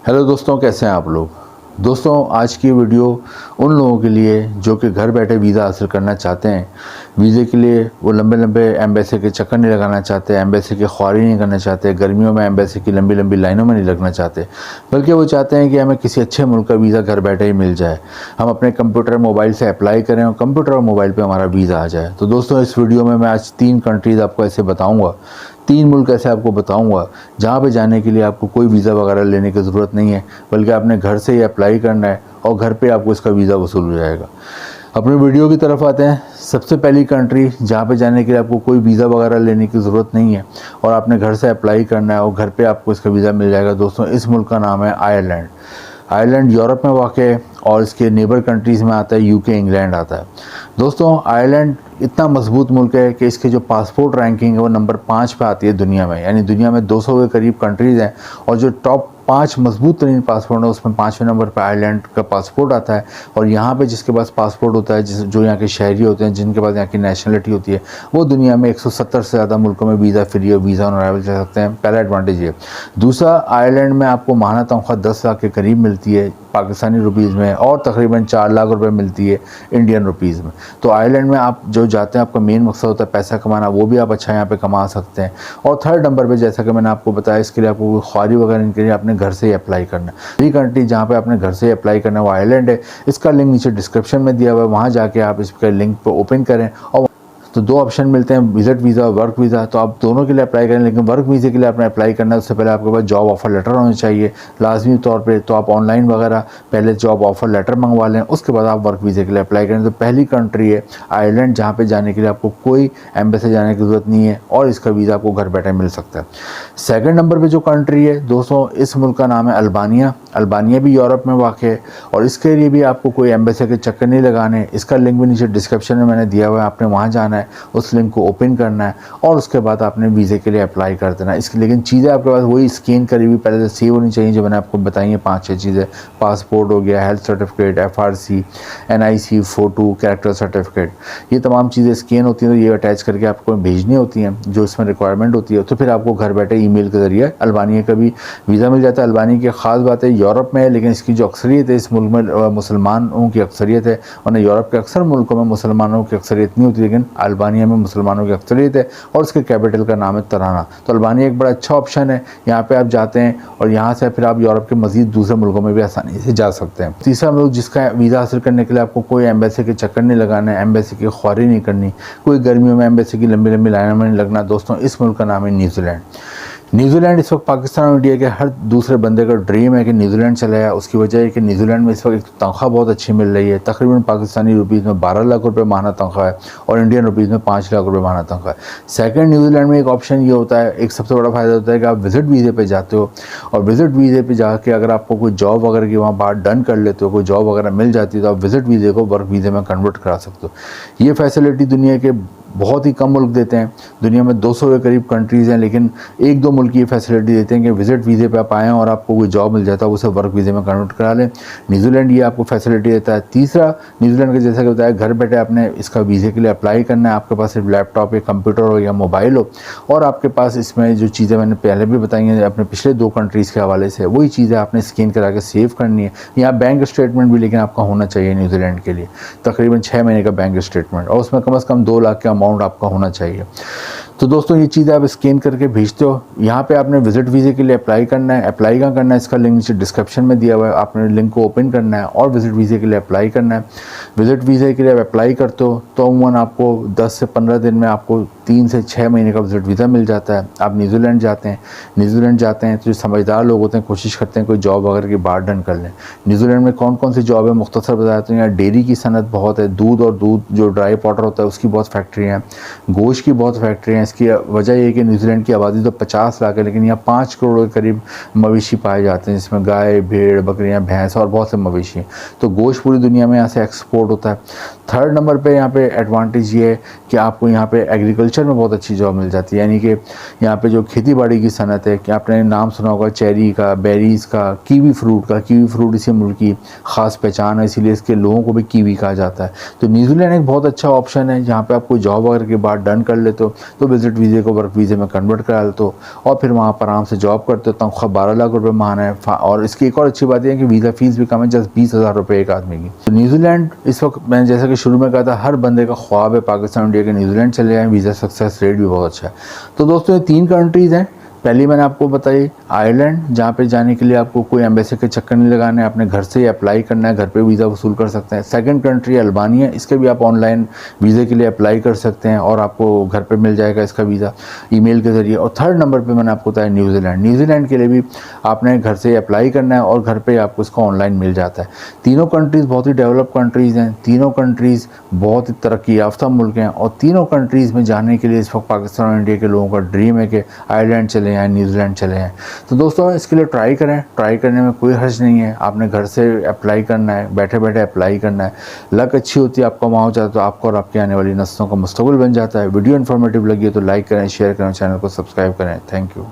Hello दोस्तों, कैसे हैं आप लोग। दोस्तों, आज की वीडियो उन लोगों के लिए जो कि घर बैठे वीज़ा हासिल करना चाहते हैं। वीज़े के लिए वो लंबे लंबे एम्बेसी के चक्कर नहीं लगाना चाहते, एम्बेसी की ख्वारी नहीं करना चाहते, गर्मियों में एम्बेसी की लंबी लंबी लाइनों में नहीं लगना चाहते, बल्कि वो चाहते हैं कि हमें किसी अच्छे मुल्क का वीज़ा घर बैठे ही मिल जाए। हम अपने कंप्यूटर मोबाइल से अप्लाई करें और कंप्यूटर और मोबाइल पर हमारा वीज़ा आ जाए। तो दोस्तों, इस वीडियो में मैं आज 3 कंट्रीज़ आपको ऐसे बताऊँगा, 3 मुल्क ऐसे आपको बताऊंगा जहां पे जाने के लिए आपको कोई वीज़ा वगैरह लेने की ज़रूरत नहीं है, बल्कि आपने घर से ही अप्लाई करना है और घर पे आपको इसका वीज़ा वसूल हो जाएगा। अपनी वीडियो की तरफ आते हैं। सबसे पहली कंट्री जहाँ पे जाने के लिए आपको कोई वीज़ा वगैरह लेने की ज़रूरत नहीं है और आपने घर से अप्लाई करना है और घर पे आपको इसका वीज़ा मिल जाएगा। दोस्तों, इस मुल्क का नाम है आयरलैंड। आयरलैंड यूरोप में वाक़ है और इसके नेबर कंट्रीज़ में आता है यूके, इंग्लैंड आता है। दोस्तों, आयरलैंड इतना मजबूत मुल्क है कि इसके जो पासपोर्ट रैंकिंग है वो नंबर 5 पे आती है दुनिया में। यानी दुनिया में 200 के करीब कंट्रीज़ हैं और जो टॉप 5 मजबूत तरीन पासपोर्ट है उसमें 5वें नंबर पर आयरलैंड का पासपोर्ट आता है। और यहाँ पे जिसके पास पासपोर्ट होता है, जो यहाँ के शहरी होते हैं, जिनके पास यहाँ की नेशनलिटी होती है, वो दुनिया में 170 से ज़्यादा मुल्कों में वीज़ा फ्री और वीज़ा ऑन अराइवल जा सकते हैं। पहला एडवांटेज ये। दूसरा, आयरलैंड में आपको माहाना तनख्वाह 10 लाख के करीब मिलती है पाकिस्तानी रुपीज़ में और तकरीबन 4 लाख रुपए मिलती है इंडियन रुपीज़ में। तो आयरलैंड में आप जो जाते हैं, आपका मेन मकसद होता है पैसा कमाना, वो भी आप अच्छा यहाँ पे कमा सकते हैं। और थर्ड नंबर पे, जैसा कि मैंने आपको बताया, इसके लिए आपको ख्वारी वगैरह के लिए अपने घर से ही अप्लाई करना है। ये कंट्री जहाँ पे आपने घर से ही अप्लाई करना है वो आयरलैंड है। इसका लिंक नीचे डिस्क्रिप्शन में दिया हुआ है, वहाँ जाके आप इसके लिंक पर ओपन करें और तो 2 ऑप्शन मिलते हैं, विजिट वीज़ा और वर्क वीज़ा। तो आप दोनों के लिए अप्लाई करें, लेकिन वर्क वीज़े के लिए आपने अप्लाई करना है उससे पहले आपके पास जॉब ऑफ़र लेटर होना चाहिए लाजमी तौर पे। तो आप ऑनलाइन वगैरह पहले जॉब ऑफ़र लेटर मंगवा लें, उसके बाद आप वर्क वीज़े के लिए अप्लाई करें। तो पहली कंट्री है आयरलैंड, जहाँ पे जाने के लिए आपको कोई एम्बेसी जाने की ज़रूरत नहीं है और इसका वीज़ा आपको घर बैठे मिल सकता है। सेकेंड नंबर पर जो कंट्री है दोस्तों, इस मुल्क का नाम है अल्बानिया। अल्बानिया भी यूरोप में वाक़ है और इसके लिए भी आपको कोई एम्बेसी के चक्कर नहीं लगाने। इसका लिंक भी नीचे डिस्क्रिप्शन में मैंने दिया हुआ है, आपने वहाँ जाना है, उस लिंक को ओपन करना है और उसके बाद आपने वीज़े के लिए अप्लाई कर देना है। इसकी लेकिन चीज़ें आपके पास वही स्कैन करी हुई पहले से सेव होनी चाहिए, जो मैंने आपको बताई है 5-6 चीज़ें। पासपोर्ट हो गया, health certificate, FRC, NIC, photo, character certificate, ये तमाम चीज़ें स्कैन होती हैं। तो ये अटैच करके आपको भेजनी होती हैं जो इसमें रिक्वायरमेंट होती है। तो फिर आपको घर बैठे ईमेल के ज़रिए अल्बानिया का भी वीज़ा मिल जाता है। अल्बानिया की ख़ास बात है यूरोप में है, लेकिन इसकी जो अक्सरियत है इस मुल्क में मुसलमानों की अक्सरियत है। और यूरोप के अक्सर मुल्कों में मुसलमानों की अक्सरियत नहीं होती, लेकिन अल्बानिया में मुसलमानों की अक्सरियत है और उसके कैपिटल का नाम है तराना। तो अल्बानिया एक बड़ा अच्छा ऑप्शन है। यहाँ पे आप जाते हैं और यहाँ से फिर आप यूरोप के मज़ीद दूसरे मुल्कों में भी आसानी से जा सकते हैं। तीसरा मुल्क जिसका वीज़ा हासिल करने के लिए आपको कोई एम्बेसी के चक्कर नहीं लगाना है, एम्बेसी की ख्वारी नहीं करनी, कोई गर्मियों में एम्बेसी की लंबी लंबी लाइनों में नहीं लगना। दोस्तों, इस मुल्क का नाम है न्यूजीलैंड। न्यूजीलैंड इस वक्त पाकिस्तान और इंडिया के हर दूसरे बंदे का ड्रीम है कि न्यूजीलैंड चला जाए। उसकी वजह है कि न्यूजीलैंड में इस वक्त एक तनख्वाह बहुत अच्छी मिल रही है। तकरीबन पाकिस्तानी रुपीज़ में 12 लाख रुपए माहाना तनख्वाह है और इंडियन रुपीज़ में 5 लाख रुपए माहाना तनख्वाह है। सेकंड, न्यूजीलैंड में एक ऑप्शन ये होता है, एक सबसे बड़ा फ़ायदा होता है कि आप विजिट वीज़े पे जाते हो और विजिट वीज़े पे जाके अगर आपको कोई जॉब वगैरह की वहाँ बात डन कर लेते हो, कोई जॉब वगैरह मिल जाती है, तो आप विजिट वीज़े को वर्क वीज़े में कन्वर्ट करा सकते हो। ये फैसिलिटी दुनिया के बहुत ही कम मुल्क देते हैं। दुनिया में 200 के करीब कंट्रीज़ हैं, लेकिन 1-2 मुल्क ये फैसिलिटी देते हैं कि विजिट वीज़े पे आप आएँ और आपको कोई जॉब मिल जाता है, उसे वर्क वीज़े में कन्वर्ट करा लें। न्यूजीलैंड ये आपको फैसिलिटी देता है। तीसरा, न्यूजीलैंड का जैसा कि बताया, घर बैठे आपने इसका वीज़े के लिए अप्लाई करना है। आपके पास सिर्फ लैपटॉप या कंप्यूटर हो या मोबाइल हो और आपके पास इसमें जो चीज़ें मैंने पहले भी बताई हैं अपने पिछले 2 कंट्रीज़ के हवाले से, वही चीज़ें आपने स्कैन करा के सेव करनी है। यहाँ बैंक स्टेटमेंट भी लेकिन आपका होना चाहिए न्यूजीलैंड के लिए, तकरीबन 6 महीने का बैंक स्टेटमेंट, और उसमें कम से कम 2 लाख का अमाउंट आपका होना चाहिए। तो दोस्तों, ये चीज़ें आप स्कैन करके भेजते हो। यहाँ पे आपने विजिट वीज़े के लिए अप्लाई करना है। अप्लाई कहाँ करना है, इसका लिंक नीचे डिस्क्रिप्शन में दिया हुआ है, आपने लिंक को ओपन करना है और विजिट वीज़े के लिए अप्लाई करना है। विजिट वीज़े के लिए अप्लाई करते हो तो अमूमन आपको 10 से 15 दिन में आपको 3 से 6 महीने का विजिट वीज़ा मिल जाता है। आप न्यूजीलैंड जाते हैं तो जो समझदार लोग होते हैं कोशिश करते हैं कोई जॉब वगैरह की बात डन कर लें। न्यूजीलैंड में कौन कौन सी जॉब है मुख्तसर बताया तो यहाँ डेयरी की सनत बहुत है, दूध जो ड्राई पाउडर होता है उसकी बहुत फैक्ट्रियाँ हैं, गोश्त की बहुत फैक्ट्री हैं। इसकी वजह ये है कि न्यूजीलैंड की आबादी तो 50 लाख है, लेकिन यहाँ 5 करोड़ के करीब मवेशी पाए जाते हैं, जिसमें गाय, भेड़, बकरियाँ, भैंस और बहुत से मवेशी हैं। तो गोश्त पूरी दुनिया में यहाँ से एक्सपोर्ट होता है। थर्ड नंबर पे यहाँ पे एडवांटेज ये है कि आपको यहाँ पे एग्रीकल्चर में बहुत अच्छी जॉब मिल जाती है, यानी कि यहाँ पे जो खेती बाड़ी की सनत है, कि आपने नाम सुना होगा चेरी का, बेरीज़ का, कीवी फ्रूट का। कीवी फ्रूट इसी मुल्क की ख़ास पहचान है, इसीलिए इसके लोगों को भी कीवी कहा जाता है। तो न्यूजीलैंड एक बहुत अच्छा ऑप्शन है, जहाँ पे आपको जॉब वगैरह के बाद डन कर लेते हो तो विजिट वीज़े को वर्क वीज़े में कन्वर्ट करा लेते हो और फिर वहाँ पर आराम से जॉब करते हो। तनख्वाह 12 लाख रुपये माहाना है, और इसकी एक और अच्छी बात यह है कि वीज़ा फ़ीस भी कम है, जस्ट 20,000 रुपये एक आदमी की। तो न्यूजीलैंड इस वक्त, मैंने जैसा कि शुरू में कहा था, हर बंदे का ख्वाब है पाकिस्तान इंडिया के न्यूजीलैंड चले जाएँ, वीज़ा सक्सेस रेट भी बहुत अच्छा है। तो दोस्तों ये 3 कंट्रीज़ हैं। पहली मैंने आपको बताई आयरलैंड, जहाँ पे जाने के लिए आपको कोई एम्बेसी के चक्कर नहीं लगाना है, अपने घर से ही अप्लाई करना है, घर पे वीज़ा वसूल कर सकते हैं। सेकंड कंट्री अल्बानिया, इसके भी आप ऑनलाइन वीज़े के लिए अप्लाई कर सकते हैं और आपको घर पे मिल जाएगा इसका वीज़ा ईमेल के ज़रिए। और थर्ड नंबर पे मैंने आपको बताया न्यूजीलैंड। न्यूजीलैंड के लिए भी आपने घर से अप्लाई करना है और घर पर आपको इसका ऑनलाइन मिल जाता है। तीनों कंट्रीज़ बहुत ही डेवलप कंट्रीज़ हैं, तीनों कंट्रीज़ बहुत ही तरक्की याफ्ता मुल्क हैं, और तीनों कंट्रीज़ में जाने के लिए इस वक्त पाकिस्तान और इंडिया के लोगों का ड्रीम है कि आयरलैंड चले जाएँ, न्यूजीलैंड चले जाएँ। तो दोस्तों इसके लिए ट्राई करें, ट्राई करने में कोई हर्ज नहीं है। आपने घर से अप्लाई करना है, बैठे बैठे अप्लाई करना है। लक अच्छी होती है, आपका वहाँ हो जाता है तो आपको और आपकी आने वाली नस्लों का मुस्तकबिल बन जाता है। वीडियो इन्फॉर्मेटिव लगी है तो लाइक करें, शेयर करें, चैनल को सब्सक्राइब करें। Thank you.